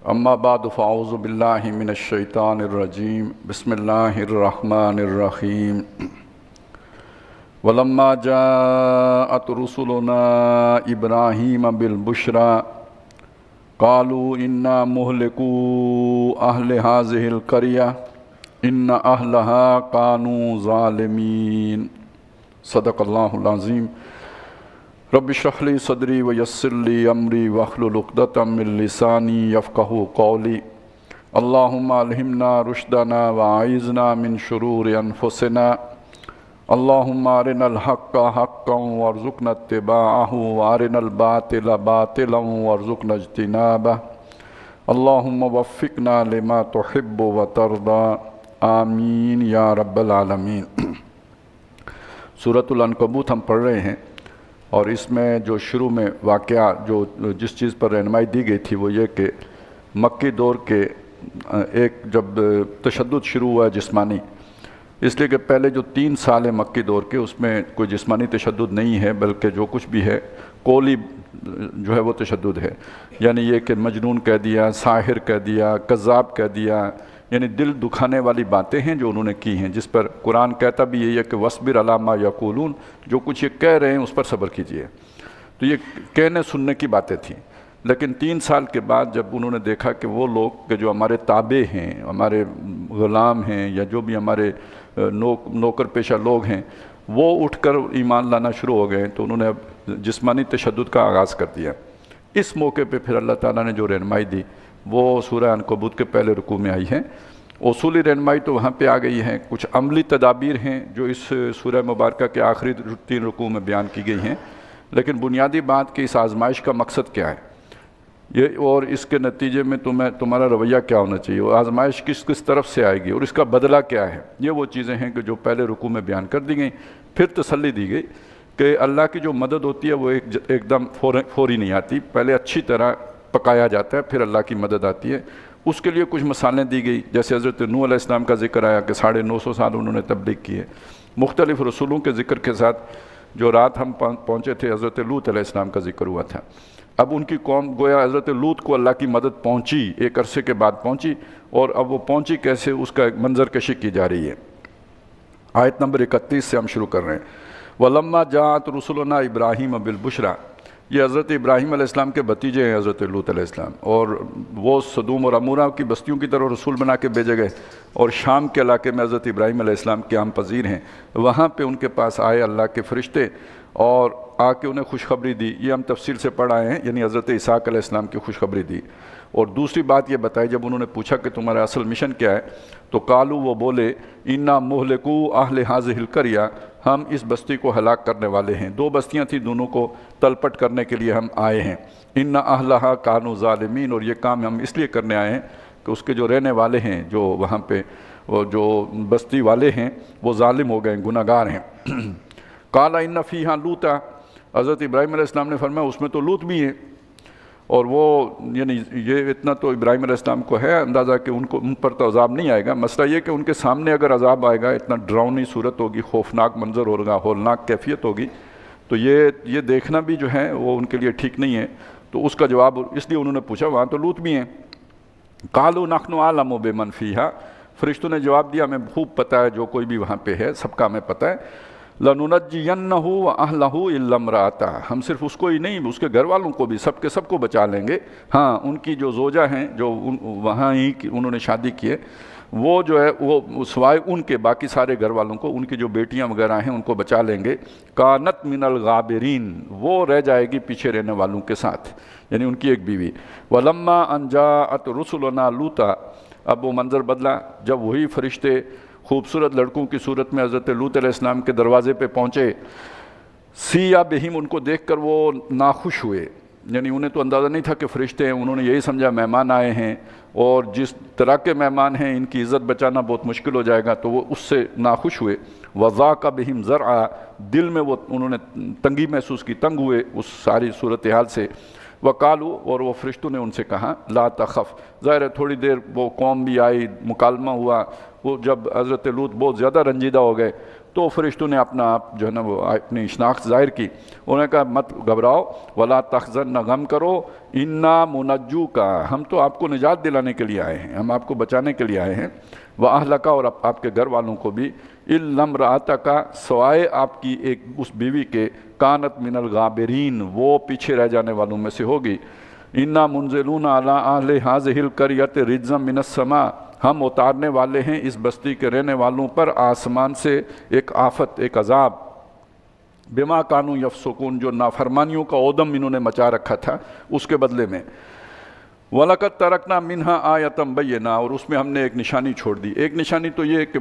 اما بعد فاعوذ باللہ من الشیطان الرجیم بسم اللہ الرحمن الرحیم ولما جاءت رسلنا ابراہیم بالبشرى قالوا انا مہلکو اہل هذه القریہ ان اہلها كانوا ظالمین۔ صدق اللہ العظیم۔ رب اشرح لی صدری ویسر لی امری واحلل عقدۃ من لسانی یفقہوا قولی۔ اللہم الہمنا رشدنا واعذنا من شرور انفسنا۔ اللہم ارنا الحق حقا وارزقنا اتباعہ وارنا الباطل باطلا وارزقنا اجتنابہ۔ اللہم وفقنا لما تحب وترضى، آمین یا رب العالمین۔ سورۃ العنکبوت ہم پڑھ رہے ہیں، اور اس میں جو شروع میں واقعہ جس چیز پر رہنمائی دی گئی تھی وہ یہ کہ مکی دور کے ایک جب تشدد شروع ہوا ہے جسمانی، اس لیے کہ پہلے جو 3 سال ہے مکی دور کے اس میں کوئی جسمانی تشدد نہیں ہے، بلکہ جو کچھ بھی ہے قولی جو ہے وہ تشدد ہے، یعنی یہ کہ مجنون کہہ دیا، ساحر کہہ دیا، کذاب کہہ دیا، یعنی دل دکھانے والی باتیں ہیں جو انہوں نے کی ہیں، جس پر قرآن کہتا بھی یہی ہے کہ وَاصْبِرْ عَلَىٰ مَا يَقُولُونَ، جو کچھ یہ کہہ رہے ہیں اس پر صبر کیجئے۔ تو یہ کہنے سننے کی باتیں تھیں، لیکن 3 سال کے بعد جب انہوں نے دیکھا کہ وہ لوگ کہ جو ہمارے تابع ہیں، ہمارے غلام ہیں، یا جو بھی ہمارے نوکر پیشہ لوگ ہیں، وہ اٹھ کر ایمان لانا شروع ہو گئے، تو انہوں نے اب جسمانی تشدد کا آغاز کر دیا۔ اس موقع پہ پھر اللہ تعالیٰ نے جو رہنمائی دی وہ سورہ عنکبوت کے پہلے رکوع میں آئی ہے۔ اصولی رہنمائی تو وہاں پہ آ گئی ہے، کچھ عملی تدابیر ہیں جو اس سورہ مبارکہ کے آخری 3 رکوع میں بیان کی گئی ہیں، لیکن بنیادی بات کہ اس آزمائش کا مقصد کیا ہے یہ، اور اس کے نتیجے میں تمہارا رویہ کیا ہونا چاہیے، وہ آزمائش کس طرف سے آئے گی اور اس کا بدلہ کیا ہے، یہ وہ چیزیں ہیں کہ جو پہلے رکوع میں بیان کر دی گئیں۔ پھر تسلی دی گئی کہ اللہ کی جو مدد ہوتی ہے وہ ایک دم فوری نہیں آتی، پہلے اچھی طرح پکایا جاتا ہے، پھر اللہ کی مدد آتی ہے۔ اس کے لیے کچھ مثالیں دی گئی، جیسے حضرت نوح علیہ السلام کا ذکر آیا کہ 950 سال انہوں نے تبلیغ کی ہے۔ مختلف رسولوں کے ذکر کے ساتھ جو رات ہم پہنچے تھے حضرت لوط علیہ السلام کا ذکر ہوا تھا۔ اب ان کی قوم گویا حضرت لوط کو اللہ کی مدد پہنچی، ایک عرصے کے بعد پہنچی، اور اب وہ پہنچی کیسے اس کا ایک منظر کشی کی جا رہی ہے۔ آیت نمبر 31 سے ہم شروع کر رہے ہیں۔ وَلَمَّا جَاءَتْ رُسُلُنَا إِبْرَاهِيمَ بِالْبُشْرَى، یہ حضرت ابراہیم علیہ السلام کے بھتیجے ہیں حضرت لوط علیہ السلام، اور وہ صدوم اور عمورہ کی بستیوں کی طرف رسول بنا کے بھیجے گئے، اور شام کے علاقے میں حضرت ابراہیم علیہ السلام کے عام پذیر ہیں، وہاں پہ ان کے پاس آئے اللہ کے فرشتے اور آ کے انہیں خوشخبری دی۔ یہ ہم تفصیل سے پڑھ آئے ہیں، یعنی حضرت اسحاق علیہ السلام کی خوشخبری دی۔ اور دوسری بات یہ بتائی، جب انہوں نے پوچھا کہ تمہارا اصل مشن کیا ہے، تو قالوا، وہ بولے، انا مہلکو اہل هذه القریہ، ہم اس بستی کو ہلاک کرنے والے ہیں۔ 2 بستیاں تھیں، دونوں کو تلپٹ کرنے کے لیے ہم آئے ہیں۔ ان اہلھا کانوا ظالمین، اور یہ کام ہم اس لیے کرنے آئے ہیں کہ اس کے جو رہنے والے ہیں، جو وہاں پہ جو بستی والے ہیں، وہ ظالم ہو گئے، گناہ گار ہیں۔ قال ان فیہا لوطا، حضرت ابراہیم علیہ السلام نے فرمایا اس میں تو لوط بھی ہیں، اور وہ یعنی یہ اتنا تو ابراہیم علیہ السلام کو ہے اندازہ کہ ان پر تو عذاب نہیں آئے گا، مسئلہ یہ کہ ان کے سامنے اگر عذاب آئے گا، اتنا ڈراؤنی صورت ہوگی، خوفناک منظر ہوگا، ہولناک کیفیت ہوگی، تو یہ دیکھنا بھی جو ہے وہ ان کے لیے ٹھیک نہیں ہے۔ تو اس کا جواب اس لیے انہوں نے پوچھا وہاں تو لوط بھی ہیں۔ قالوا نحن اعلم بمن فیہا، فرشتوں نے جواب دیا ہمیں خوب پتہ ہے جو کوئی بھی وہاں پہ ہے، سب کا ہمیں پتہ ہے۔ لَنُنَجِّيَنَّهُ وَأَهْلَهُ إِلَّا امْرَأَتَهُ، ہم صرف اس کو ہی نہیں اس کے گھر والوں کو بھی سب کے سب کو بچا لیں گے۔ ہاں، ان کی جو زوجہ ہیں جو وہاں ہی انہوں نے شادی کی ہے، وہ جو ہے وہ سوائے ان کے باقی سارے گھر والوں کو، ان کی جو بیٹیاں وغیرہ ہیں ان کو بچا لیں گے۔ کانت من الغابرین، وہ رہ جائے گی پیچھے رہنے والوں کے ساتھ، یعنی ان کی ایک بیوی۔ وَلَمَّا أَن جَاءَتْ رُسُلُنَا لُوطًا، اب وہ منظر بدلا جب وہی فرشتے خوبصورت لڑکوں کی صورت میں حضرت لوط علیہ السلام کے دروازے پہ پہنچے۔ سیّا بہم، ان کو دیکھ کر وہ ناخوش ہوئے، یعنی انہیں تو اندازہ نہیں تھا کہ فرشتے ہیں، انہوں نے یہی سمجھا مہمان آئے ہیں، اور جس طرح کے مہمان ہیں ان کی عزت بچانا بہت مشکل ہو جائے گا، تو وہ اس سے ناخوش ہوئے۔ وَضَاقَ بِهِمْ ذَرْعًا، دل میں وہ انہوں نے تنگی محسوس کی، تنگ ہوئے اس ساری صورتحال سے۔ وقالو، اور وہ فرشتوں نے ان سے کہا، لا تخف، ظاہر ہے تھوڑی دیر وہ قوم بھی آئی، مکالمہ ہوا، وہ جب حضرت لوط بہت زیادہ رنجیدہ ہو گئے تو فرشتوں نے اپنا آپ جو ہے نا وہ اپنی شناخت ظاہر کی. انہوں نے کہا مت گھبراؤ، ولا تحزن، نہ غم کرو، انا منجو کا، ہم تو آپ کو نجات دلانے کے لیے آئے ہیں، ہم آپ کو بچانے کے لیے آئے ہیں. وَأَهْلَكَ، اور آپ کے گھر والوں کو بھی، إِلَّا امْرَأَتَكَ، سوائے آپ کی ایک اس بیوی کے، کانت من الغابرین، وہ پیچھے رہ جانے والوں میں سے ہوگی. اِنَّا مُنزِلُونَ عَلَىٰ أَهْلِ هَٰذِهِ الْقَرْيَةِ رِجْزًا مِّنَ السَّمَاءِ، ہم اتارنے والے ہیں اس بستی کے رہنے والوں پر آسمان سے ایک آفت، ایک عذاب. بما کانوا یفسقون، جو نافرمانیوں کا اودم انہوں نے مچا رکھا تھا اس کے بدلے میں. وَلَقَدْ تَرَكْنَا مِنْهَا آیَةً بَيِّنَةً، اور اس میں ہم نے ایک نشانی چھوڑ دی. ایک نشانی تو یہ کہ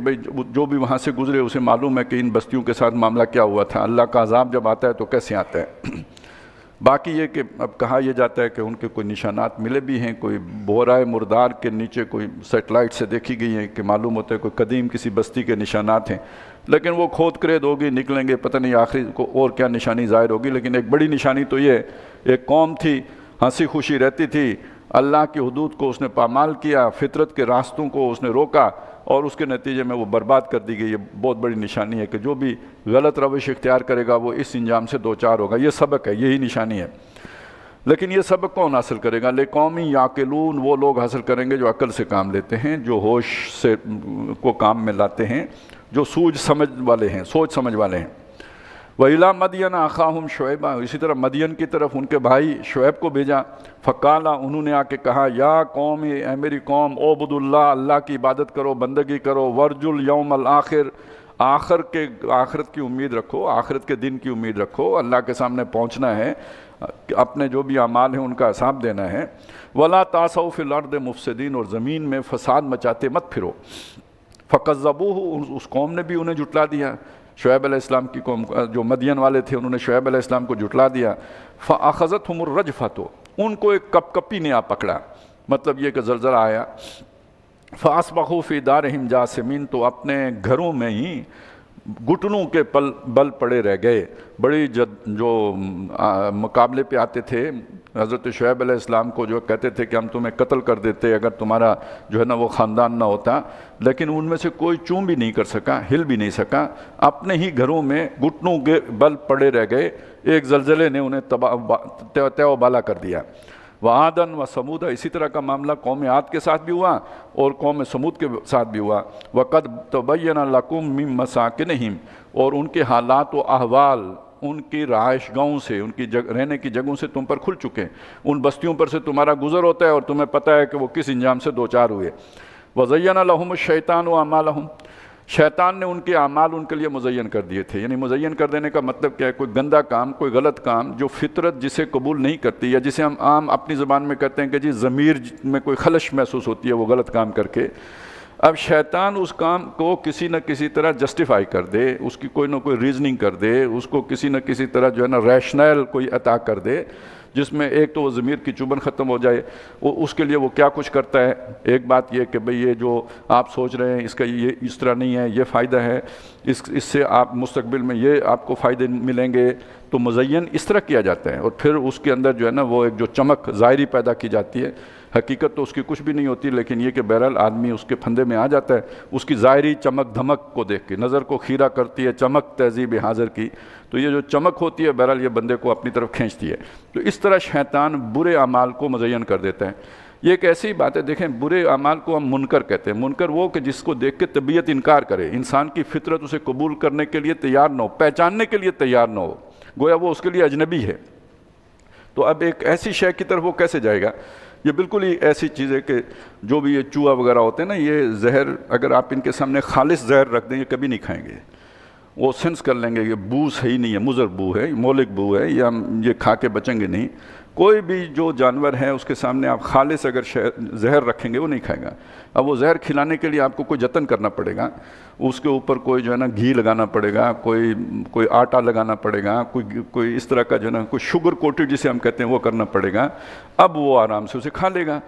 جو بھی وہاں سے گزرے اسے معلوم ہے کہ ان بستیوں کے ساتھ معاملہ کیا ہوا تھا، اللہ کا عذاب جب آتا ہے تو کیسے آتا ہے. باقی یہ کہ اب کہا یہ جاتا ہے کہ ان کے کوئی نشانات ملے بھی ہیں، کوئی بورائے مردار کے نیچے کوئی سیٹلائٹ سے دیکھی گئی ہیں کہ معلوم ہوتا ہے کوئی قدیم کسی بستی کے نشانات ہیں، لیکن وہ کھود کرید ہوگی، نکلیں گے، پتہ نہیں آخری کو اور کیا نشانی ظاہر ہوگی. لیکن ایک بڑی نشانی تو یہ، ایک قوم تھی ہنسی خوشی رہتی تھی، اللہ کی حدود کو اس نے پامال کیا، فطرت کے راستوں کو اس نے روکا، اور اس کے نتیجے میں وہ برباد کر دی گئی. یہ بہت بڑی نشانی ہے کہ جو بھی غلط روش اختیار کرے گا وہ اس انجام سے دوچار ہوگا. یہ سبق ہے، یہی نشانی ہے. لیکن یہ سبق کون حاصل کرے گا؟ لِقَوْمٍ یعقلون، وہ لوگ حاصل کریں گے جو عقل سے کام لیتے ہیں، جو ہوش سے کو کام میں لاتے ہیں، جو سوچ سمجھ والے ہیں، سوچ سمجھ والے ہیں. وَإِلَىٰ مَدْيَنَ أَخَاهُمْ شُعَيْبًا، اسی طرح مدین کی طرف ان کے بھائی شعیب کو بھیجا. فقالا، انہوں نے آ کے کہا، یا قوم، اے میری قوم، اعبدوا اللہ، اللہ کی عبادت کرو، بندگی کرو، وارجوا الیوم الآخر، آخرت کی امید رکھو، آخرت کے دن کی امید رکھو، اللہ کے سامنے پہنچنا ہے، اپنے جو بھی اعمال ہیں ان کا حساب دینا ہے. وَلَا تَعْثَوْا فِي الْأَرْضِ مُفْسِدِينَ، اور زمین میں فساد مچاتے مت پھرو. فَكَذَّبُوهُ، اس قوم نے بھی انہیں جھٹلا دیا. شعیب علیہ السلام کی قوم، جو مدین والے تھے، انہوں نے شعیب علیہ السلام کو جھٹلا دیا. فَأَخَذَتْهُمُ الرَّجْفَةُ، ان کو ایک کپ کپی نے آ پکڑا، مطلب یہ کہ زلزلہ آیا. فَأَصْبَحُوا فِي دَارِهِمْ جَاثِمِينَ، تو اپنے گھروں میں ہی گھٹنوں کے بل پڑے رہ گئے. بڑی جو مقابلے پہ آتے تھے حضرت شعیب علیہ السلام کو، جو کہتے تھے کہ ہم تمہیں قتل کر دیتے اگر تمہارا جو ہے نا وہ خاندان نہ ہوتا، لیکن ان میں سے کوئی چون بھی نہیں کر سکا، ہل بھی نہیں سکا، اپنے ہی گھروں میں گھٹنوں کے بل پڑے رہ گئے. ایک زلزلے نے انہیں تہ و بالا کر دیا. وعادن و سمود، اسی طرح کا معاملہ قوم عاد کے ساتھ بھی ہوا اور قوم سمود کے ساتھ بھی ہوا. وقد تبین لکم من مساکنہم، اور ان کے حالات و احوال ان کی رہائش گاہوں سے، ان کی رہنے کی جگہوں سے تم پر کھل چکے. ان بستیوں پر سے تمہارا گزر ہوتا ہے اور تمہیں پتہ ہے کہ وہ کس انجام سے دوچار ہوئے. وزین لہم الشیطان اعمالہم، شیطان نے ان کے اعمال ان کے لیے مزین کر دیے تھے. یعنی مزین کر دینے کا مطلب کیا ہے؟ کوئی گندا کام، کوئی غلط کام جو فطرت جسے قبول نہیں کرتی، یا جسے ہم عام اپنی زبان میں کہتے ہیں کہ جی ضمیر میں کوئی خلش محسوس ہوتی ہے وہ غلط کام کر کے، اب شیطان اس کام کو کسی نہ کسی طرح جسٹیفائی کر دے، اس کی کوئی نہ کوئی ریزننگ کر دے، اس کو کسی نہ کسی طرح جو ہے نا ریشنل کوئی عطا کر دے، جس میں ایک تو وہ ضمیر کی چبھن ختم ہو جائے. اس کے لیے وہ کیا کچھ کرتا ہے؟ ایک بات یہ کہ بھئی یہ جو آپ سوچ رہے ہیں اس کا یہ اس طرح نہیں ہے، یہ فائدہ ہے، اس سے آپ مستقبل میں یہ آپ کو فائدے ملیں گے، تو مزین اس طرح کیا جاتا ہے. اور پھر اس کے اندر جو ہے نا وہ ایک جو چمک ظاہری پیدا کی جاتی ہے، حقیقت تو اس کی کچھ بھی نہیں ہوتی، لیکن یہ کہ بہرحال آدمی اس کے پھندے میں آ جاتا ہے اس کی ظاہری چمک دھمک کو دیکھ کے. نظر کو خیرہ کرتی ہے چمک تہذیب حاضر کی، تو یہ جو چمک ہوتی ہے بہرحال یہ بندے کو اپنی طرف کھینچتی ہے. تو اس طرح شیطان برے اعمال کو مزین کر دیتا ہے. یہ ایک ایسی بات ہے، دیکھیں برے اعمال کو ہم منکر کہتے ہیں. منکر وہ کہ جس کو دیکھ کے طبیعت انکار کرے، انسان کی فطرت اسے قبول کرنے کے لیے تیار نہ ہو، پہچاننے کے لیے تیار نہ ہو، گویا وہ اس کے لیے اجنبی ہے. تو اب ایک ایسی شے کی طرف وہ کیسے جائے گا؟ یہ بالکل ہی ایسی چیز ہے کہ جو بھی یہ چوہا وغیرہ ہوتے ہیں نا، یہ زہر اگر آپ ان کے سامنے خالص زہر رکھ دیں یہ کبھی نہیں کھائیں گے. وہ سینس کر لیں گے یہ بو صحیح نہیں ہے، مضر بو ہے، مولک بو ہے، یا یہ کھا کے بچیں گے نہیں. کوئی بھی جو جانور ہے اس کے سامنے آپ خالص اگر زہر رکھیں گے وہ نہیں کھائے گا. اب وہ زہر کھلانے کے لیے آپ کو کوئی جتن کرنا پڑے گا، اس کے اوپر کوئی جو ہے نا گھی لگانا پڑے گا، کوئی آٹا لگانا پڑے گا، کوئی اس طرح کا جو ہے نا کوئی شوگر کوٹڈ جسے ہم کہتے ہیں وہ کرنا پڑے گا. اب وہ آرام سے اسے کھا لے گا.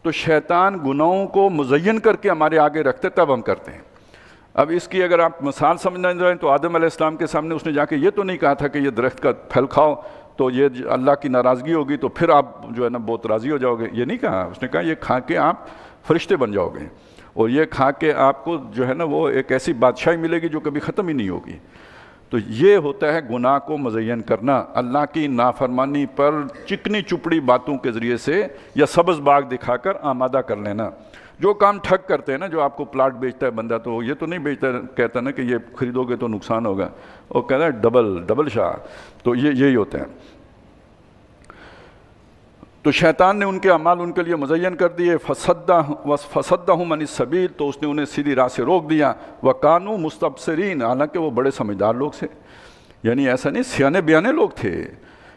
تو شیطان گناہوں کو مزین کر کے ہمارے آگے رکھتے تب ہم کرتے ہیں. اب اس کی اگر آپ مثال سمجھنا چاہیں تو آدم علیہ السلام کے سامنے اس نے جا کے یہ تو نہیں کہا تھا کہ یہ درخت کا پھل کھاؤ تو یہ اللہ کی ناراضگی ہوگی تو پھر آپ جو ہے نا بہت راضی ہو جاؤ گے، یہ نہیں کہا. اس نے کہا یہ کھا کے آپ فرشتے بن جاؤ گے. اور یہ کھا کے آپ کو جو ہے نا وہ ایک ایسی بادشاہی ملے گی جو کبھی ختم ہی نہیں ہوگی۔ تو یہ ہوتا ہے گناہ کو مزین کرنا، اللہ کی نافرمانی پر چکنی چپڑی باتوں کے ذریعے سے یا سبز باغ دکھا کر آمادہ کر لینا۔ جو کام ٹھگ کرتے ہیں نا، جو آپ کو پلاٹ بیچتا ہے بندہ، تو یہ تو نہیں بیچتا کہتا نا کہ یہ خریدو گے تو نقصان ہوگا، وہ کہتا ہے ڈبل شاہ، تو یہی ہوتے ہیں۔ تو شیطان نے ان کے اعمال ان کے لیے مزین کر دیے، فصدہم عن السبیل، تو اس نے انہیں سیدھی راہ سے روک دیا، وکانوا مستبصرین، حالانکہ وہ بڑے سمجھدار لوگ تھے، یعنی ایسا نہیں سیانے بیانے لوگ تھے،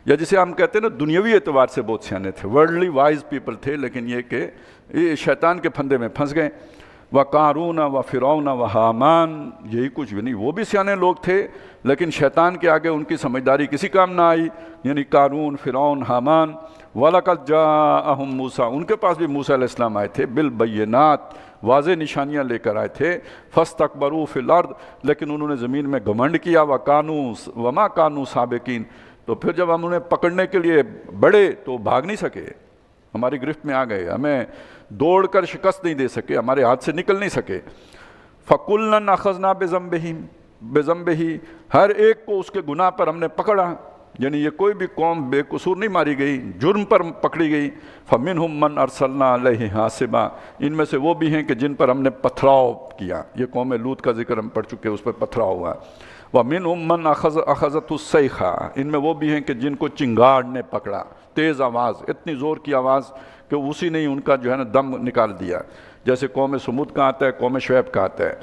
یا جسے ہم کہتے ہیں نا دنیاوی اعتبار سے بہت سیانے تھے، ورلڈلی وائز پیپل تھے، لیکن یہ کہ یہ شیطان کے پھندے میں پھنس گئے۔ وقارون وفرعون وحامان، یہی کچھ بھی نہیں، وہ بھی سیانے لوگ تھے لیکن شیطان کے آگے ان کی سمجھداری کسی کام نہ آئی، یعنی قارون، فرعون، حامان۔ وَلَقَدْ جَاءَهُمْ مُوسیٰ، ان کے پاس بھی موسیٰ علیہ السلام آئے تھے، بالبینات، واضح نشانیاں لے کر آئے تھے، فَاسْتَكْبَرُوا فِي الْأَرْضِ، لیکن انہوں نے زمین میں گھمنڈ کیا، وَمَا كَانُوا سَابِقِينَ، تو پھر جب ہم انہیں پکڑنے کے لیے بڑھے تو بھاگ نہیں سکے، ہماری گرفت میں آ گئے، ہمیں دوڑ کر شکست نہیں دے سکے، ہمارے ہاتھ سے نکل نہیں سکے۔ فَكُلًّا أَخَذْنَا بِذَنبِهِ، ہر ایک کو اس کے گناہ پر ہم نے پکڑا، یعنی یہ کوئی بھی قوم بے قصور نہیں ماری گئی، جرم پر پکڑی گئی۔ فَمِنْهُمْ مَنْ أَرْسَلْنَا عَلَيْهِ حَاصِبًا، ان میں سے وہ بھی ہیں کہ جن پر ہم نے پتھراؤ کیا، یہ قوم لوط کا ذکر ہم پڑھ چکے، اس پر پتھراؤ ہوا۔ وَمِنْهُمْ مَنْ أَخَذَتْهُ الصَّيْحَةُ، ان میں وہ بھی ہیں کہ جن کو چنگاڑ نے پکڑا، تیز آواز، اتنی زور کی آواز کہ اسی نے ان کا جو ہے نا دم نکال دیا، جیسے قوم سمود کا آتا ہے، قوم شعیب کا آتا ہے۔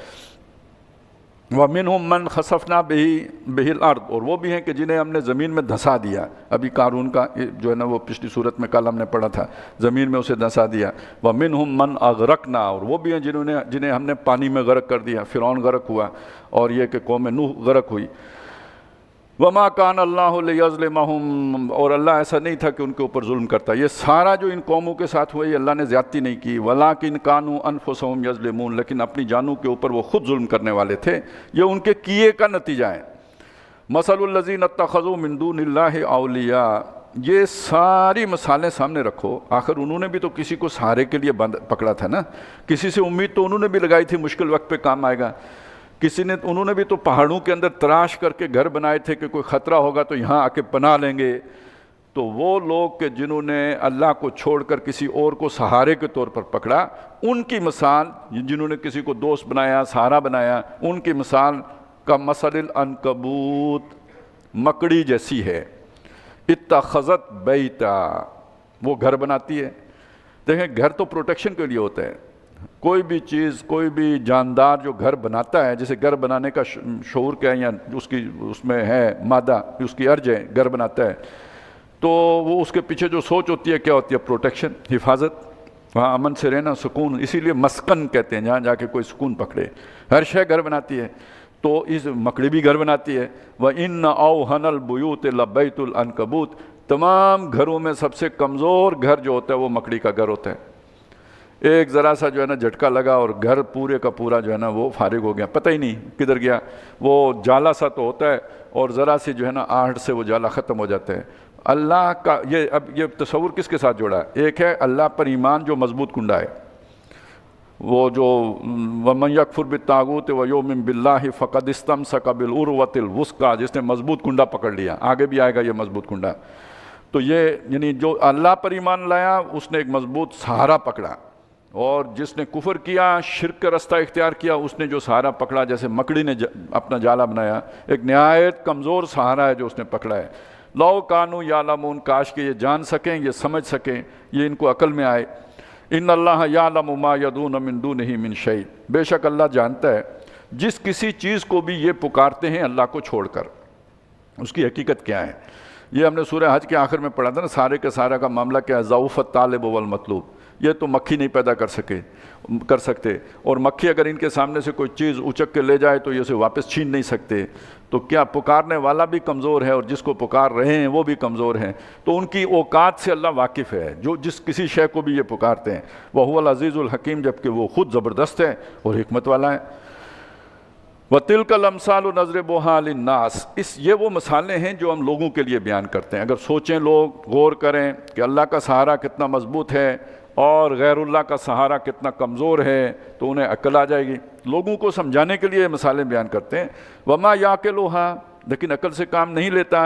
وَمِنْهُمْ مَنْ خَسَفْنَا بِهِ الْأَرْضِ، اور وہ بھی ہیں کہ جنہیں ہم نے زمین میں دھسا دیا، ابھی قارون کا جو ہے نا وہ پچھلی صورت میں کل ہم نے پڑھا تھا، زمین میں اسے دھسا دیا۔ وَمِنْهُمْ مَنْ أَغْرَقْنَا، اور وہ بھی ہیں جنہیں ہم نے پانی میں غرق کر دیا، فرعون غرق ہوا، اور یہ کہ قوم نوح غرق ہوئی۔ وَمَا كَانَ اللَّهُ لِيَظْلِمَهُمْ، اور اللہ ایسا نہیں تھا کہ ان کے اوپر ظلم کرتا، یہ سارا جو ان قوموں کے ساتھ ہوا یہ اللہ نے زیادتی نہیں کی۔ وَلَٰكِنْ كَانُوا أَنفُسَهُمْ يَظْلِمُونَ، لیکن اپنی جانوں کے اوپر وہ خود ظلم کرنے والے تھے، یہ ان کے کیے کا نتیجہ ہے۔ مَثَلُ الَّذِينَ اتَّخَذُوا مِن دُونِ اللَّهِ أَوْلِيَاءَ، یہ ساری مثالیں سامنے رکھو، آخر انہوں نے بھی تو کسی کو سہارے کے لیے پکڑا تھا نا، کسی سے امید تو انہوں نے بھی لگائی تھی مشکل وقت پہ کام آئے گا، انہوں نے بھی تو پہاڑوں کے اندر تراش کر کے گھر بنائے تھے کہ کوئی خطرہ ہوگا تو یہاں آ کے پناہ لیں گے۔ تو وہ لوگ کہ جنہوں نے اللہ کو چھوڑ کر کسی اور کو سہارے کے طور پر پکڑا، ان کی مثال، جنہوں نے کسی کو دوست بنایا، سہارا بنایا، ان کی مثال کا مثل العنکبوت، مکڑی جیسی ہے، اتخذت بیتا، وہ گھر بناتی ہے۔ دیکھیں گھر تو پروٹیکشن کے لیے ہوتا ہے، کوئی بھی چیز، کوئی بھی جاندار جو گھر بناتا ہے، جیسے گھر بنانے کا شعور کیا ہے یا اس میں ہے مادہ، اس کی ارج ہے، گھر بناتا ہے، تو وہ اس کے پیچھے جو سوچ ہوتی ہے کیا ہوتی ہے؟ پروٹیکشن، حفاظت، وہاں امن سے رہنا، سکون، اسی لیے مسکن کہتے ہیں، جہاں جا کے کوئی سکون پکڑے، ہر شے گھر بناتی ہے۔ تو اس مکڑی بھی گھر بناتی ہے۔ وَإِنَّ أَوْهَنَ الْبُيُوتِ لَبَيْتُ الْعَنْكَبُوتِ، تمام گھروں میں سب سے کمزور گھر جو ہوتا ہے وہ مکڑی کا گھر ہوتا ہے۔ ایک ذرا سا جو ہے نا جھٹکا لگا اور گھر پورے کا پورا جو ہے نا وہ فارغ ہو گیا، پتہ ہی نہیں کدھر گیا، وہ جالا سا تو ہوتا ہے اور ذرا سی جو ہے نا آہٹ سے وہ جالا ختم ہو جاتا ہے۔ اللہ کا اب یہ تصور کس کے ساتھ جوڑا ہے؟ ایک ہے اللہ پر ایمان جو مضبوط کنڈا ہے، وہ جو وَمَن يَكْفُرْ بِالطَّاغُوتِ وَيُؤْمِن بِاللَّهِ فَقَدِ اسْتَمْسَكَ بِالْعُرْوَةِ الْوُثْقَىٰ، جس نے مضبوط کنڈا پکڑ لیا، آگے بھی آئے گا یہ مضبوط کنڈا۔ تو یہ یعنی جو اللہ پر ایمان لایا اس نے ایک مضبوط سہارا پکڑا، اور جس نے کفر کیا، شرک کا رستہ اختیار کیا، اس نے جو سہارا پکڑا، جیسے مکڑی نے اپنا جالا بنایا، ایک نہایت کمزور سہارا ہے جو اس نے پکڑا ہے۔ لو کانوا یعلمون، کاش کہ یہ جان سکیں، یہ سمجھ سکیں، یہ ان کو عقل میں آئے۔ ان اللہ یعلم ما یدعون من دونہ من شیء، بے شک اللہ جانتا ہے جس کسی چیز کو بھی یہ پکارتے ہیں اللہ کو چھوڑ کر، اس کی حقیقت کیا ہے۔ یہ ہم نے سورہ حج کے آخر میں پڑھا تھا نا، سارے کے سارا کا معاملہ کیا ہے؟ ضعف الطالب والمطلوب، یہ تو مکھی نہیں پیدا کر سکتے، اور مکھی اگر ان کے سامنے سے کوئی چیز اچک کے لے جائے تو یہ اسے واپس چھین نہیں سکتے، تو کیا پکارنے والا بھی کمزور ہے اور جس کو پکار رہے ہیں وہ بھی کمزور ہیں، تو ان کی اوقات سے اللہ واقف ہے، جو جس کسی شے کو بھی یہ پکارتے ہیں۔ وَهُوَ الْعَزِيزُ الْحَكِيمُ، جبکہ وہ خود زبردست ہے اور حکمت والا ہے۔ وَتِلْكَ الْأَمْثَالُ نَضْرِبُهَا لِلنَّاسِ، یہ وہ مثالیں ہیں جو ہم لوگوں کے لیے بیان کرتے ہیں۔ اگر سوچیں لوگ، غور کریں کہ اللہ کا سہارا کتنا مضبوط ہے، اور غیر اللہ کا سہارا کتنا کمزور ہے، تو انہیں عقل آ جائے گی۔ لوگوں کو سمجھانے کے لیے مثالیں بیان کرتے ہیں۔ وما یعقلھا، لیکن عقل سے کام نہیں لیتا،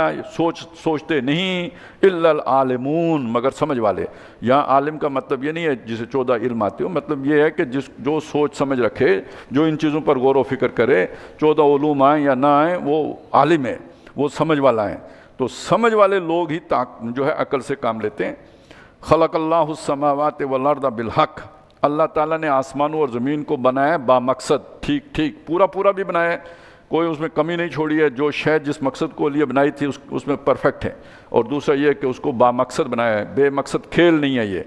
سوچتے نہیں، الا العالمون، مگر سمجھ والے۔ یہاں عالم کا مطلب یہ نہیں ہے جسے 14 علم آتے ہو، مطلب یہ ہے کہ جو سوچ سمجھ رکھے، جو ان چیزوں پر غور و فکر کرے، 14 علوم آئیں یا نہ آئیں، وہ عالم ہے، وہ سمجھ والا ہے۔ تو سمجھ والے لوگ ہی جو ہے عقل سے کام لیتے ہیں۔ خلق اللہ السماوات والارض بالحق، اللہ تعالیٰ نے آسمانوں اور زمین کو بنایا با مقصد، ٹھیک پورا بھی بنایا ہے، کوئی اس میں کمی نہیں چھوڑی ہے۔ جو شے جس مقصد کو لیے بنائی تھی اس میں پرفیکٹ ہے۔ اور دوسرا یہ کہ اس کو با مقصد بنایا ہے، بے مقصد کھیل نہیں ہے یہ۔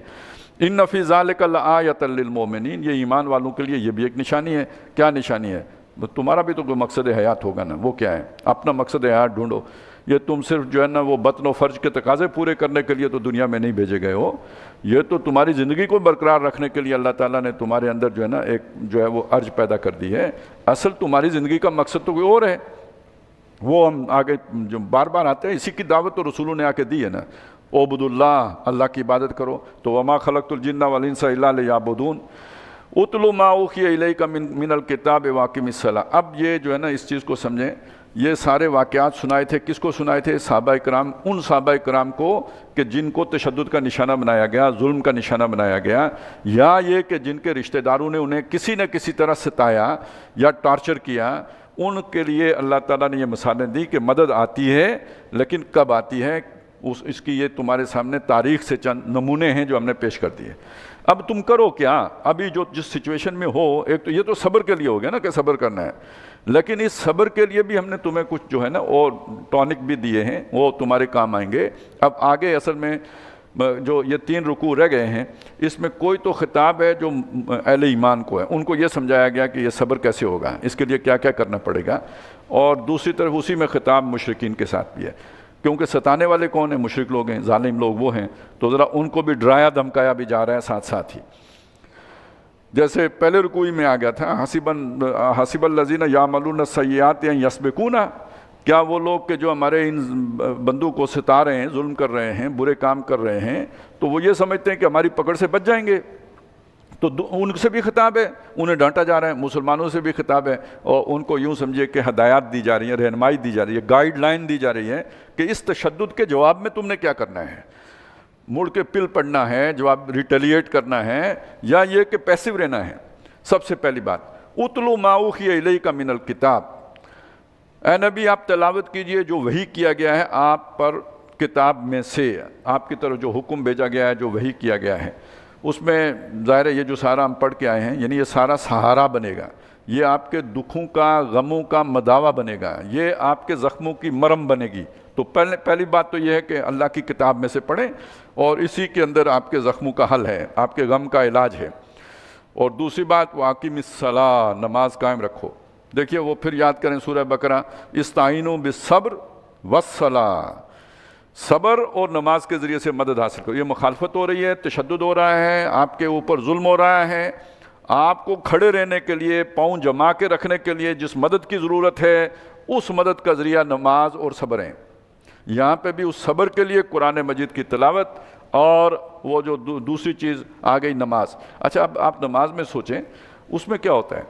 ان فی ذلک لآیۃ للمؤمنین، یہ ایمان والوں کے لیے یہ بھی ایک نشانی ہے۔ کیا نشانی ہے؟ تمہارا بھی تو کوئی مقصد حیات ہوگا نا، وہ کیا ہے؟ اپنا مقصد حیات ڈھونڈو۔ یہ تم صرف جو ہے نا وہ بطن و فرج کے تقاضے پورے کرنے کے لیے تو دنیا میں نہیں بھیجے گئے ہو، یہ تو تمہاری زندگی کو برقرار رکھنے کے لیے اللہ تعالیٰ نے تمہارے اندر جو ہے نا ایک جو ہے وہ ارج پیدا کر دی ہے۔ اصل تمہاری زندگی کا مقصد تو کوئی اور ہے، وہ ہم آگے جو بار بار آتے ہیں، اسی کی دعوت تو رسولوں نے آ کے دی ہے نا، اعبدوا اللہ، اللہ کی عبادت کرو۔ تو وما خلقت الجن والانس الا لیعبدون، اتل ما اوحی الیک من الکتاب واقم الصلاۃ۔ اب یہ جو ہے نا اس چیز کو سمجھیں، یہ سارے واقعات سنائے تھے، کس کو سنائے تھے؟ صحابہ کرام، ان صحابہ کرام کو کہ جن کو تشدد کا نشانہ بنایا گیا، ظلم کا نشانہ بنایا گیا، یا یہ کہ جن کے رشتہ داروں نے انہیں کسی نہ کسی طرح ستایا یا ٹارچر کیا، ان کے لیے اللہ تعالیٰ نے یہ مثالیں دی کہ مدد آتی ہے، لیکن کب آتی ہے اس کی یہ تمہارے سامنے تاریخ سے چند نمونے ہیں جو ہم نے پیش کر دیے۔ اب تم کرو کیا؟ ابھی جس سچویشن میں ہو، ایک تو یہ تو صبر کے لیے ہو گیا نا کہ صبر کرنا ہے، لیکن اس صبر کے لیے بھی ہم نے تمہیں کچھ جو ہے نا اور ٹونک بھی دیے ہیں، وہ تمہارے کام آئیں گے۔ اب آگے اصل میں جو یہ 3 رکوع رہ گئے ہیں، اس میں کوئی تو خطاب ہے جو اہل ایمان کو ہے، ان کو یہ سمجھایا گیا کہ یہ صبر کیسے ہوگا، اس کے لیے کیا کیا کرنا پڑے گا، اور دوسری طرف اسی میں خطاب مشرکین کے ساتھ بھی ہے، کیونکہ ستانے والے کون ہیں؟ مشرک لوگ ہیں، ظالم لوگ وہ ہیں، تو ذرا ان کو بھی ڈرایا دھمکایا بھی جا رہا ہے ساتھ ہی۔ جیسے پہلے رکوع میں آ گیا تھا، حسب الذین یعملون السیئات ان یسبقونا، کیا وہ لوگ کہ جو ہمارے ان بندوں کو ستا رہے ہیں، ظلم کر رہے ہیں، برے کام کر رہے ہیں، تو وہ یہ سمجھتے ہیں کہ ہماری پکڑ سے بچ جائیں گے؟ تو ان سے بھی خطاب ہے، انہیں ڈانٹا جا رہا ہے، مسلمانوں سے بھی خطاب ہے، اور ان کو یوں سمجھے کہ ہدایات دی جا رہی ہیں، رہنمائی دی جا رہی ہے، گائیڈ لائن دی جا رہی ہے کہ اس تشدد کے جواب میں تم نے کیا کرنا ہے، مڑ کے پل پڑنا ہے، جواب ریٹیلیٹ کرنا ہے، یا یہ کہ پیسو رہنا ہے۔ سب سے پہلی بات، اتلو ما اوحی الیک من الکتاب، اے نبی آپ تلاوت کیجئے جو وحی کیا گیا ہے آپ پر کتاب میں سے، آپ کی طرف جو حکم بھیجا گیا ہے، جو وحی کیا گیا ہے، اس میں ظاہر ہے یہ جو سارا ہم پڑھ کے آئے ہیں، یعنی یہ سارا سہارا بنے گا، یہ آپ کے دکھوں کا، غموں کا مداوا بنے گا، یہ آپ کے زخموں کی مرم بنے گی۔ تو پہلی بات تو یہ ہے کہ اللہ کی کتاب میں سے پڑھیں، اور اسی کے اندر آپ کے زخموں کا حل ہے، آپ کے غم کا علاج ہے۔ اور دوسری بات، واقم الصلاۃ، نماز قائم رکھو۔ دیکھیے وہ پھر یاد کریں سورہ بقرہ، استعینوا بالصبر والصلاۃ، صبر اور نماز کے ذریعے سے مدد حاصل کرو۔ یہ مخالفت ہو رہی ہے، تشدد ہو رہا ہے، آپ کے اوپر ظلم ہو رہا ہے، آپ کو کھڑے رہنے کے لیے، پاؤں جما کے رکھنے کے لیے جس مدد کی ضرورت ہے، اس مدد کا ذریعہ نماز اور صبر ہیں۔ یہاں پہ بھی اس صبر کے لیے قرآن مجید کی تلاوت، اور وہ جو دوسری چیز آ گئی نماز۔ اچھا اب آپ نماز میں سوچیں، اس میں کیا ہوتا ہے؟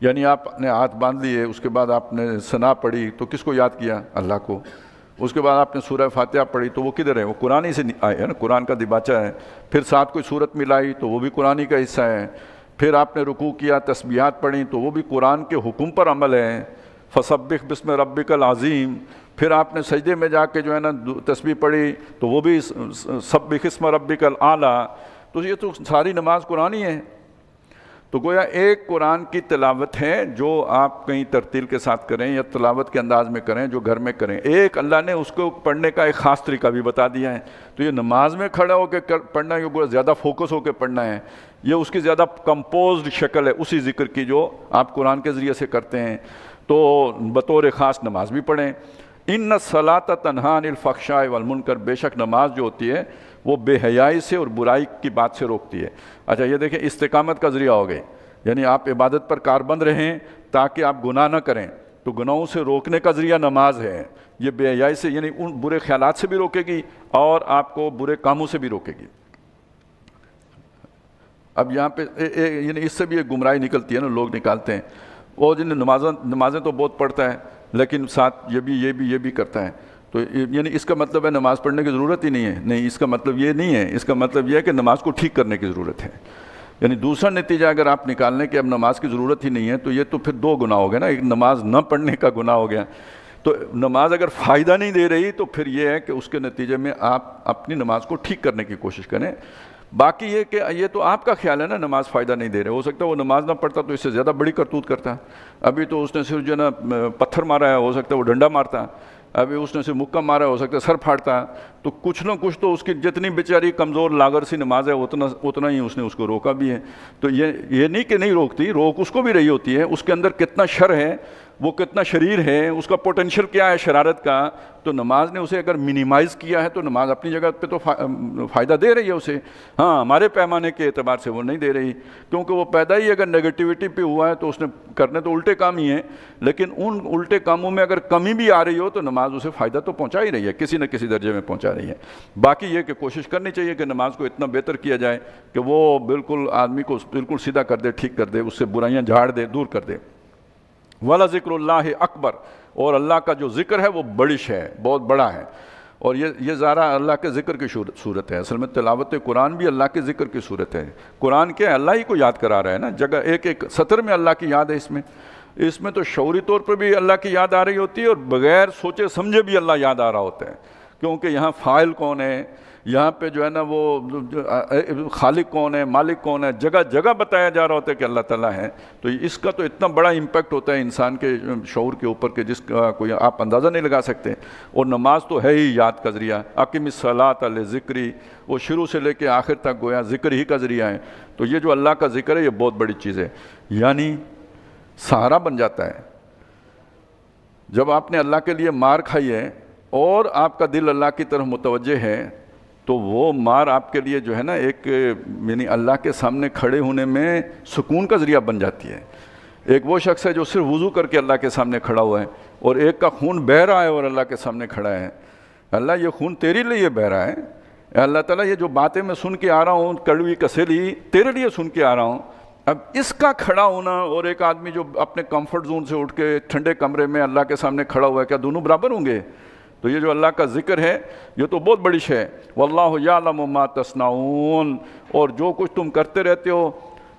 یعنی آپ نے ہاتھ باندھ لیے، اس کے بعد آپ نے ثنا پڑھی تو کس کو یاد کیا؟ اللہ کو۔ اس کے بعد آپ نے سورہ فاتحہ پڑھی تو وہ کدھر ہے؟ وہ قرآن ہی سے آئے ہے نا، قرآن کا دیباچہ ہے۔ پھر ساتھ کوئی صورت ملائی تو وہ بھی قرآن ہی کا حصہ ہے۔ پھر آپ نے رکوع کیا، تسبیحات پڑھیں تو وہ بھی قرآن کے حکم پر عمل ہے، فسبح بسم ربک العظیم۔ پھر آپ نے سجدے میں جا کے جو ہے نا تسبیح پڑھی تو وہ بھی سبح اسم ربک الاعلیٰ۔ تو یہ تو ساری نماز قرآن ہی ہے۔ تو گویا ایک قرآن کی تلاوت ہے جو آپ کہیں ترتیل کے ساتھ کریں یا تلاوت کے انداز میں کریں، جو گھر میں کریں، ایک اللہ نے اس کو پڑھنے کا ایک خاص طریقہ بھی بتا دیا ہے۔ تو یہ نماز میں کھڑا ہو کے پڑھنا ہے، یہ زیادہ فوکس ہو کے پڑھنا ہے، یہ اس کی زیادہ کمپوزڈ شکل ہے اسی ذکر کی جو آپ قرآن کے ذریعے سے کرتے ہیں۔ تو بطور خاص نماز بھی پڑھیں۔ ان الصلاۃ تنہی عن الفحشاء والمنکر، بے شک نماز جو ہوتی ہے وہ بے حیائی سے اور برائی کی بات سے روکتی ہے۔ اچھا یہ دیکھیں استقامت کا ذریعہ ہو گئی، یعنی آپ عبادت پر کاربند رہیں تاکہ آپ گناہ نہ کریں، تو گناہوں سے روکنے کا ذریعہ نماز ہے۔ یہ بے حیائی سے یعنی ان برے خیالات سے بھی روکے گی اور آپ کو برے کاموں سے بھی روکے گی۔ اب یہاں پہ یعنی اس سے بھی ایک گمراہی نکلتی ہے نا، لوگ نکالتے ہیں وہ جنہیں نمازیں تو بہت پڑھتا ہے لیکن ساتھ یہ بھی کرتا ہے، تو یعنی اس کا مطلب ہے نماز پڑھنے کی ضرورت ہی نہیں ہے. نہیں، اس کا مطلب یہ نہیں ہے، اس کا مطلب یہ ہے کہ نماز کو ٹھیک کرنے کی ضرورت ہے. یعنی دوسرا نتیجہ اگر آپ نکال لیں کہ اب نماز کی ضرورت ہی نہیں ہے، تو یہ تو پھر دو گناہ ہو گیا نا. ایک نماز نہ پڑھنے کا گناہ ہو گیا، تو نماز اگر فائدہ نہیں دے رہی تو پھر یہ ہے کہ اس کے نتیجے میں آپ اپنی نماز کو ٹھیک کرنے کی کوشش کریں. باقی یہ کہ یہ تو آپ کا خیال ہے نا، نماز فائدہ نہیں دے رہے، ہو سکتا ہے وہ نماز نہ پڑھتا تو اس سے زیادہ بڑی کرتوت کرتا. ابھی تو اس نے صرف جو ہے نا پتھر مارا ہے، ہو سکتا ہے وہ ڈنڈا مارتا. ابھی اس نے صرف مکہ مارا ہے، ہو سکتا ہے سر پھاڑتا. تو کچھ نہ کچھ تو اس کی جتنی بیچاری کمزور لاغر سی نماز ہے اتنا ہی اس نے اس کو روکا بھی ہے. تو یہ نہیں کہ نہیں روکتی، روک اس کو بھی رہی ہوتی ہے. اس کے اندر کتنا شر ہے، وہ کتنا شریر ہے، اس کا پوٹینشیل کیا ہے شرارت کا. تو نماز نے اسے اگر منیمائز کیا ہے تو نماز اپنی جگہ پہ تو فائدہ دے رہی ہے اسے. ہاں، ہمارے پیمانے کے اعتبار سے وہ نہیں دے رہی، کیونکہ وہ پیدا ہی اگر نیگیٹیوٹی پہ ہوا ہے تو اس نے کرنے تو الٹے کام ہی ہیں. لیکن ان الٹے کاموں میں اگر کمی بھی آ رہی ہو تو نماز اسے فائدہ تو پہنچا ہی رہی ہے، کسی نہ کسی درجے میں پہنچا رہی ہے. باقی یہ کہ کوشش کرنی چاہیے کہ نماز کو اتنا بہتر کیا جائے کہ وہ بالکل آدمی کو بالکل سیدھا کر دے، ٹھیک کر دے، اس سے برائیاں جھاڑ دے، دور کر دے. وَلَا ذِكْرُ اللَّهِ اکبر، اور اللہ کا جو ذکر ہے وہ بڑش ہے، بہت بڑا ہے. اور یہ ذرا اللہ کے ذکر کی صورت ہے. اصل میں تلاوت قرآن بھی اللہ کے ذکر کی صورت ہے. قرآن کیا ہے؟ اللہ ہی کو یاد کرا رہا ہے نا. جگہ ایک سطر میں اللہ کی یاد ہے. اس میں تو شعوری طور پر بھی اللہ کی یاد آ رہی ہوتی ہے، اور بغیر سوچے سمجھے بھی اللہ یاد آ رہا ہوتا ہے. کیونکہ یہاں فاعل کون ہے، یہاں پہ جو ہے نا وہ خالق کون ہے، مالک کون ہے، جگہ جگہ بتایا جا رہا ہوتا ہے کہ اللہ تعالیٰ ہے. تو اس کا تو اتنا بڑا امپیکٹ ہوتا ہے انسان کے شعور کے اوپر کہ جس کا کوئی آپ اندازہ نہیں لگا سکتے. اور نماز تو ہے ہی یاد کا ذریعہ. اقم الصلاۃ لذکری، وہ شروع سے لے کے آخر تک گویا ذکر ہی کا ذریعہ ہے. تو یہ جو اللہ کا ذکر ہے یہ بہت بڑی چیز ہے، یعنی سہارا بن جاتا ہے. جب آپ نے اللہ کے لیے مار کھائی ہے اور آپ کا دل اللہ کی طرف متوجہ ہے تو وہ مار آپ کے لیے جو ہے نا ایک یعنی اللہ کے سامنے کھڑے ہونے میں سکون کا ذریعہ بن جاتی ہے. ایک وہ شخص ہے جو صرف وضو کر کے اللہ کے سامنے کھڑا ہوا ہے، اور ایک کا خون بہہ رہا ہے اور اللہ کے سامنے کھڑا ہے. اللہ یہ خون تیرے لیے بہہ رہا ہے. اللہ تعالیٰ یہ جو باتیں میں سن کے آ رہا ہوں کڑوی کسیلی، تیرے لیے سن کے آ رہا ہوں. اب اس کا کھڑا ہونا اور ایک آدمی جو اپنے کمفرٹ زون سے اٹھ کے ٹھنڈے کمرے میں اللہ کے سامنے کھڑا ہوا ہے، کیا دونوں برابر ہوں گے؟ تو یہ جو اللہ کا ذکر ہے یہ تو بہت بڑی شے ہے. واللہ یعلم ما تصنعون، اور جو کچھ تم کرتے رہتے ہو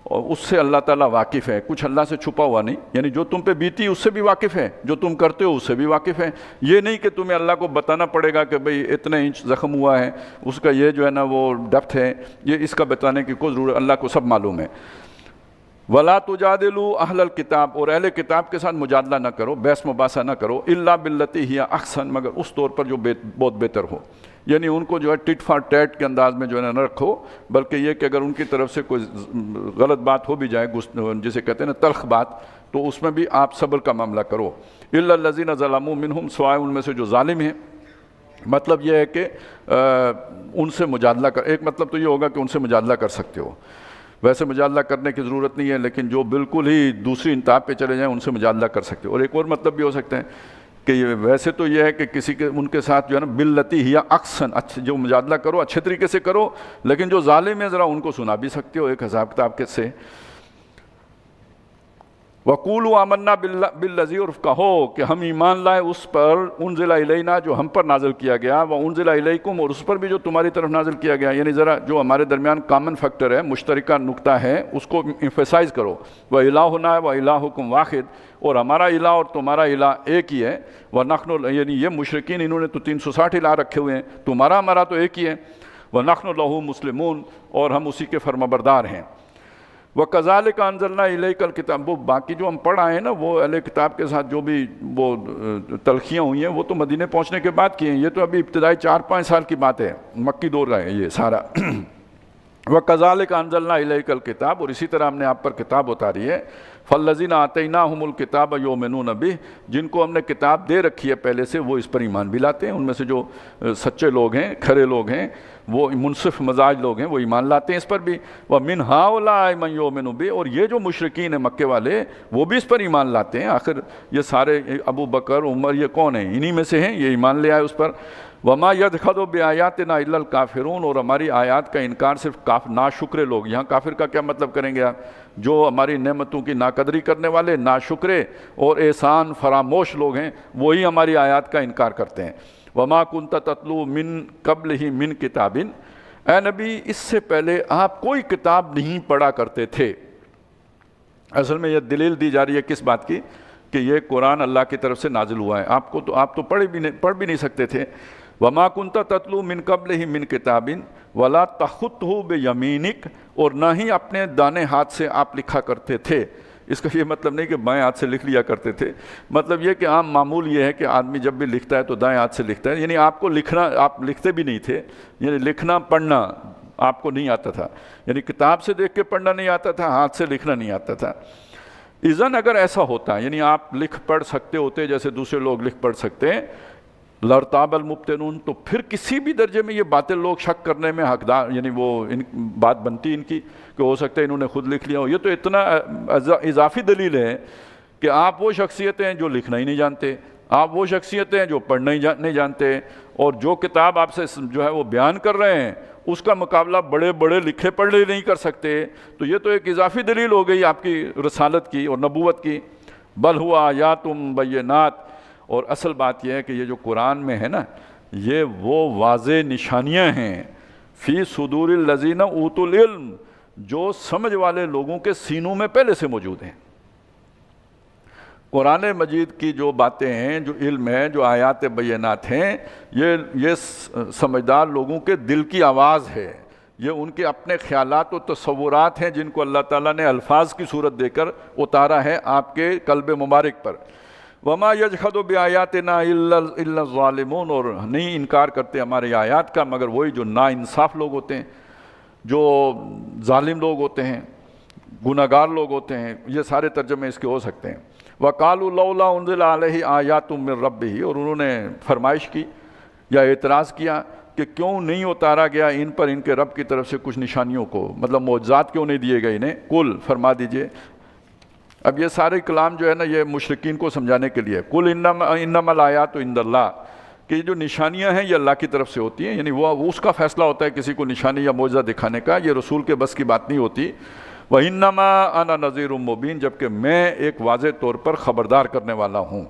اور اس سے اللہ تعالیٰ واقف ہے. کچھ اللہ سے چھپا ہوا نہیں، یعنی جو تم پہ بیتی اس سے بھی واقف ہے، جو تم کرتے ہو اس سے بھی واقف ہے. یہ نہیں کہ تمہیں اللہ کو بتانا پڑے گا کہ بھئی اتنے انچ زخم ہوا ہے، اس کا یہ جو ہے نا وہ ڈیپتھ ہے، یہ اس کا بتانے کی کوئی ضرورت، اللہ کو سب معلوم ہے. وَلَا تُجَادِلُوا أَهْلَ الْكِتَابِ، اور اہل کتاب کے ساتھ مجادلہ نہ کرو، بحث مباحثہ نہ کرو، إِلَّا بِالَّتِي هِيَ أَحْسَنُ، مگر اس طور پر جو بہت بہتر ہو. یعنی ان کو جو ہے ٹٹ فار ٹیٹ کے انداز میں جو ہے نہ رکھو، بلکہ یہ کہ اگر ان کی طرف سے کوئی غلط بات ہو بھی جائے، جسے کہتے ہیں نا تلخ بات، تو اس میں بھی آپ صبر کا معاملہ کرو. إِلَّا الَّذِينَ ظَلَمُوا مِنْهُمْ، سوائے ان میں سے جو ظالم ہیں. مطلب یہ ہے کہ ان سے مجادلہ کر، ایک مطلب تو یہ ہوگا کہ ان سے مجادلہ کر سکتے ہو، ویسے مجادلہ کرنے کی ضرورت نہیں ہے، لیکن جو بالکل ہی دوسری انتہا پہ چلے جائیں ان سے مجادلہ کر سکتے ہو. اور ایک اور مطلب بھی ہو سکتا ہے کہ یہ ویسے تو یہ ہے کہ کسی کے ان کے ساتھ جو ہے نا باللتی ہی احسن، اچھے جو مجادلہ کرو اچھے طریقے سے کرو، لیکن جو ظالم ہے ذرا ان کو سنا بھی سکتے ہو ایک حساب کتاب کے سے. وَقُولُوا آمَنَّا بِالَّذِي، اور کہو کہ ہم ایمان لائے اس پر انزل الینا، جو ہم پر نازل کیا گیا، وانزل الیکم، اور اس پر بھی جو تمہاری طرف نازل کیا گیا. یعنی ذرا جو ہمارے درمیان کامن فیکٹر ہے، مشترکہ نقطہ ہے، اس کو ایمفیسائز کرو. وَإِلَٰهُنَا وَإِلَٰهُكُمْ واحد، اور ہمارا الہ اور تمہارا الہ ایک ہی ہے. وَنَحْنُ، یعنی یہ مشرکین انہوں نے تو 360 الہ رکھے ہوئے ہیں، تمہارا ہمارا تو ایک ہی ہے. وَنَحْنُ لَهُ مُسْلِمُونَ، اور ہم اسی کے فرمانبردار ہیں. وَكَذَلِكَ أَنزَلْنَا إِلَيْكَ الْكِتَابَ، وہ باقی جو ہم پڑھ آئے ہیں نا، وہ اہل کتاب کے ساتھ جو بھی وہ تلخیاں ہوئی ہیں وہ تو مدینے پہنچنے کے بعد کی ہیں. یہ تو ابھی ابتدائی 4-5 سال کی بات ہے، مکی دور کا ہے یہ سارا. وَكَذَلِكَ أَنزَلْنَا إِلَيْكَ الْكِتَابَ، اور اسی طرح ہم نے آپ پر کتاب اتاری ہے. فَالَّذِينَ آتَيْنَاهُمُ الْكِتَابَ يُؤْمِنُونَ بِهِ، جن کو ہم نے کتاب دے رکھی ہے پہلے سے وہ اس پر ایمان بھی لاتے ہیں. ان میں سے جو سچے لوگ ہیں، کھرے لوگ ہیں، وہ منصف مزاج لوگ ہیں، وہ ایمان لاتے ہیں اس پر بھی۔ وَمِنْ هَٰؤُلَاءِ مَن يُؤْمِنُ بِهِ، اور یہ جو مشرکین ہیں مکے والے وہ بھی اس پر ایمان لاتے ہیں۔ آخر یہ سارے ابو بکر عمر یہ کون ہیں؟ انہی میں سے ہیں، یہ ایمان لے آئے اس پر۔ وَمَا يَجْحَدُ بِآيَاتِنَا إِلَّا الْكَافِرُونَ، اور ہماری آیات کا انکار صرف ناشکرے لوگ۔ یہاں کافر کا کیا مطلب کریں گے آپ؟ جو ہماری نعمتوں کی ناقدری کرنے والے، ناشکرے اور احسان فراموش لوگ ہیں، وہی ہماری آیات کا انکار کرتے ہیں۔ وَمَا كُنْتَ تَتْلُو مِن قَبْلِهِ مِن كِتَابٍ، اے نبی اس سے پہلے آپ کوئی کتاب نہیں پڑھا کرتے تھے۔ اصل میں یہ دلیل دی جا رہی ہے کس بات کی؟ کہ یہ قرآن اللہ کی طرف سے نازل ہوا ہے، آپ تو پڑھ بھی نہیں سکتے تھے۔ وَمَا كُنْتَ تَتْلُو مِن قَبْلِهِ مِن كِتَابٍ وَلَا تَخُطُّهُ بِيَمِينِكَ، اور نہ ہی اپنے دانے ہاتھ سے آپ لکھا کرتے تھے۔ اس کا یہ مطلب نہیں کہ بائیں ہاتھ سے لکھ لیا کرتے تھے، مطلب یہ کہ عام معمول یہ ہے کہ آدمی جب بھی لکھتا ہے تو دائیں ہاتھ سے لکھتا ہے، یعنی آپ کو لکھنا، آپ لکھتے بھی نہیں تھے، یعنی لکھنا پڑھنا آپ کو نہیں آتا تھا، یعنی کتاب سے دیکھ کے پڑھنا نہیں آتا تھا، ہاتھ سے لکھنا نہیں آتا تھا۔ اذن اگر ایسا ہوتا، یعنی آپ لکھ پڑھ سکتے ہوتے جیسے دوسرے لوگ لکھ پڑھ سکتے ہیں، لرتاب المبطلون، تو پھر کسی بھی درجے میں یہ باطل لوگ شک کرنے میں حقدار، یعنی وہ بات بنتی ان کی کہ ہو سکتا ہے انہوں نے خود لکھ لیا ہو۔ یہ تو اتنا اضافی دلیل ہے کہ آپ وہ شخصیتیں ہیں جو لکھنا ہی نہیں جانتے، آپ وہ شخصیتیں ہیں جو پڑھنا ہی نہیں جانتے، اور جو کتاب آپ سے جو ہے وہ بیان کر رہے ہیں اس کا مقابلہ بڑے بڑے لکھے پڑھے نہیں کر سکتے۔ تو یہ تو ایک اضافی دلیل ہو گئی آپ کی رسالت کی اور نبوت کی۔ بل ہوا آیات بینات، اور اصل بات یہ ہے کہ یہ جو قرآن میں ہے نا، یہ وہ واضح نشانیاں ہیں فی صدور الذین اوتوا العلم، جو سمجھ والے لوگوں کے سینوں میں پہلے سے موجود ہیں۔ قرآن مجید کی جو باتیں ہیں، جو علم ہے، جو آیات بینات ہیں، یہ سمجھدار لوگوں کے دل کی آواز ہے، یہ ان کے اپنے خیالات و تصورات ہیں جن کو اللہ تعالیٰ نے الفاظ کی صورت دے کر اتارا ہے آپ کے قلب مبارک پر۔ وما یجحد بآیاتنا الا الظالمون، اور نہیں انکار کرتے ہماری آیات کا مگر وہی جو نا انصاف لوگ ہوتے ہیں، جو ظالم لوگ ہوتے ہیں، گناہگار لوگ ہوتے ہیں۔ یہ سارے ترجمے اس کے ہو سکتے ہیں۔ وقالوا لولا انزل علیہ آیات من ربہ، اور انہوں نے فرمائش کی یا اعتراض کیا کہ کیوں نہیں اتارا گیا ان پر ان کے رب کی طرف سے کچھ نشانیوں کو، مطلب معجزات کیوں نہیں دیے گئے انہیں۔ قل، فرما دیجئے، اب یہ سارے کلام جو ہے نا یہ مشرکین کو سمجھانے کے لیے، قل انما الآیات عند اللہ، کہ یہ جو نشانیاں ہیں یہ اللہ کی طرف سے ہوتی ہیں، یعنی وہ اس کا فیصلہ ہوتا ہے کسی کو نشانی یا معجزہ دکھانے کا، یہ رسول کے بس کی بات نہیں ہوتی۔ وَإِنَّمَا أَنَا نَذِيرٌ مُّبِينٌ، جبکہ میں ایک واضح طور پر خبردار کرنے والا ہوں۔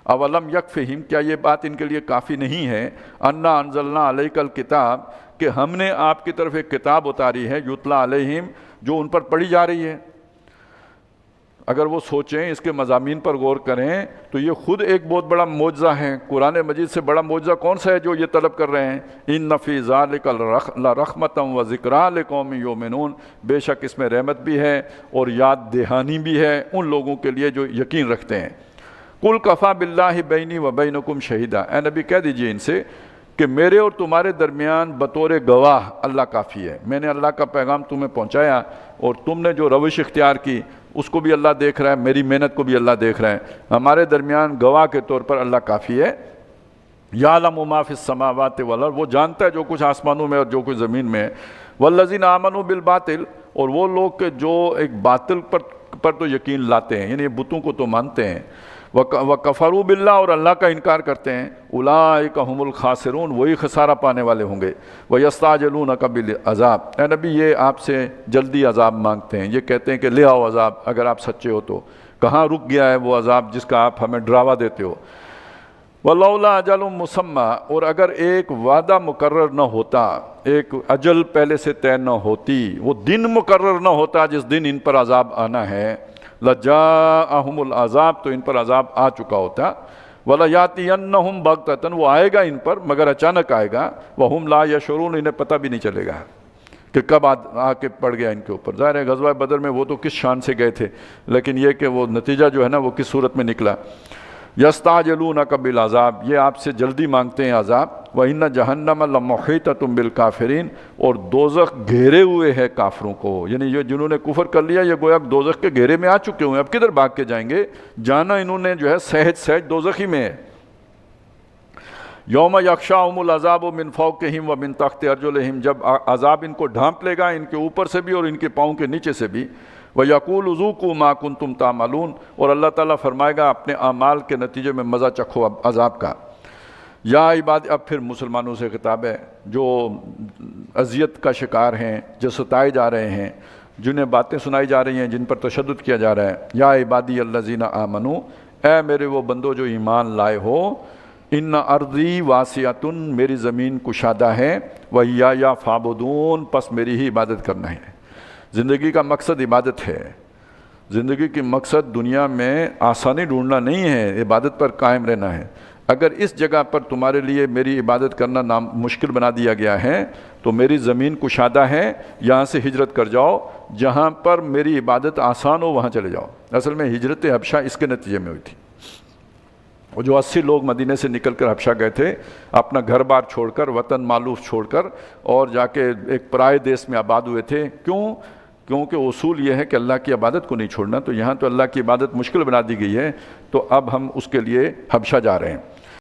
اولم یکفہم، کیا یہ بات ان کے لیے کافی نہیں ہے، انا انزلنا علیک الکتاب، کہ ہم نے آپ کی طرف ایک کتاب اتاری ہے، یتلا علیہم، جو ان پر پڑھی جا رہی ہے۔ اگر وہ سوچیں، اس کے مضامین پر غور کریں تو یہ خود ایک بہت بڑا معجزہ ہے۔ قرآن مجید سے بڑا معجزہ کون سا ہے جو یہ طلب کر رہے ہیں؟ ان فی ذالک لرحمۃ و ذکریٰ لقوم یؤمنون، بے شک اس میں رحمت بھی ہے اور یاد دہانی بھی ہے ان لوگوں کے لیے جو یقین رکھتے ہیں۔ قل کفیٰ باللہ بینی و بینکم شہیدا، اے نبی کہہ دیجئے ان سے کہ میرے اور تمہارے درمیان بطور گواہ اللہ کافی ہے۔ میں نے اللہ کا پیغام تمہیں پہنچایا اور تم نے جو روش اختیار کی اس کو بھی اللہ دیکھ رہا ہے، میری محنت کو بھی اللہ دیکھ رہا ہے، ہمارے درمیان گواہ کے طور پر اللہ کافی ہے۔ یعلم ما فی السماوات والارض، وہ جانتا ہے جو کچھ آسمانوں میں اور جو کچھ زمین میں ہے۔ والذین آمنوا بالباطل، اور وہ لوگ کہ جو ایک باطل پر تو یقین لاتے ہیں، یعنی بتوں کو تو مانتے ہیں، وکفروا باللہ، اور اللہ کا انکار کرتے ہیں، اولئک هم الخاسرون، وہی خسارہ پانے والے ہوں گے۔ ویستعجلونک بالعذاب، اے نبی یہ آپ سے جلدی عذاب مانگتے ہیں، یہ کہتے ہیں کہ لے آؤ عذاب اگر آپ سچے ہو تو، کہاں رک گیا ہے وہ عذاب جس کا آپ ہمیں ڈراوا دیتے ہو۔ ولولا اجل مسمى، اور اگر ایک وعدہ مقرر نہ ہوتا، ایک اجل پہلے سے طے نہ ہوتی، وہ دن مقرر نہ ہوتا جس دن ان پر عذاب آنا ہے، لجاءہم العذاب، تو ان پر عذاب آ چکا ہوتا۔ وَلَيَأْتِيَنَّهُمْ بَغْتَةً، وہ آئے گا ان پر مگر اچانک آئے گا، وَهُمْ لَا يَشْعُرُونَ، انہیں پتہ بھی نہیں چلے گا کہ کب آ کے پڑ گیا ان کے اوپر۔ ظاہر ہے غزوہ بدر میں وہ تو کس شان سے گئے تھے، لیکن یہ کہ وہ نتیجہ جو ہے نا وہ کس صورت میں نکلا۔ یستعجلونک بالعذاب، یہ آپ سے جلدی مانگتے ہیں عذاب۔ وَإِنَّ جَهَنَّمَ لَمُحِيطَةٌ بِالْكَافِرِينَ، اور دوزخ گھیرے ہوئے ہے کافروں کو، یعنی یہ جنہوں نے کفر کر لیا یہ گویا دوزخ کے گھیرے میں آ چکے ہوئے ہیں، اب کدھر بھاگ کے جائیں گے؟ جانا انہوں نے جو ہے سہج دوزخی میں ہے۔ یوم یغشاہم العذاب من فوقہم و من تحت ارجلہم، جب عذاب ان کو ڈھانپ لے گا ان کے اوپر سے بھی اور ان کے پاؤں کے نیچے سے بھی. وَيَقُولُ ذُوقُوا مَا كُنتُمْ تَعْمَلُونَ، اور اللہ تعالیٰ فرمائے گا اپنے اعمال کے نتیجے میں مزہ چکھو عذاب کا. یا عباد، اب پھر مسلمانوں سے خطاب ہے جو اذیت کا شکار ہیں، جو ستائے جا رہے ہیں، جنہیں باتیں سنائی جا رہی ہیں، جن پر تشدد کیا جا رہا ہے. یا عبادی الذین آمنوا، اے میرے وہ بندو جو ایمان لائے ہو، ان ارضی واسعۃ، میری زمین کشادہ ہے، وَإِيَّايَ فَاعْبُدُونِ، پس میری ہی عبادت کرنا ہے. زندگی کا مقصد عبادت ہے. زندگی کی مقصد دنیا میں آسانی ڈھونڈنا نہیں ہے، عبادت پر قائم رہنا ہے. اگر اس جگہ پر تمہارے لیے میری عبادت کرنا مشکل بنا دیا گیا ہے تو میری زمین کشادہ ہے، یہاں سے ہجرت کر جاؤ، جہاں پر میری عبادت آسان ہو وہاں چلے جاؤ. اصل میں ہجرت حبشہ اس کے نتیجے میں ہوئی تھی. وہ جو 80 لوگ مدینے سے نکل کر حبشہ گئے تھے، اپنا گھر بار چھوڑ کر، وطن مالوف چھوڑ کر، اور جا کے ایک پرائے دیس میں آباد ہوئے تھے. کیونکہ اصول یہ ہے کہ اللہ کی عبادت کو نہیں چھوڑنا. تو یہاں تو اللہ کی عبادت مشکل بنا دی گئی ہے، تو اب ہم اس کے لیے حبشہ جا رہے ہیں.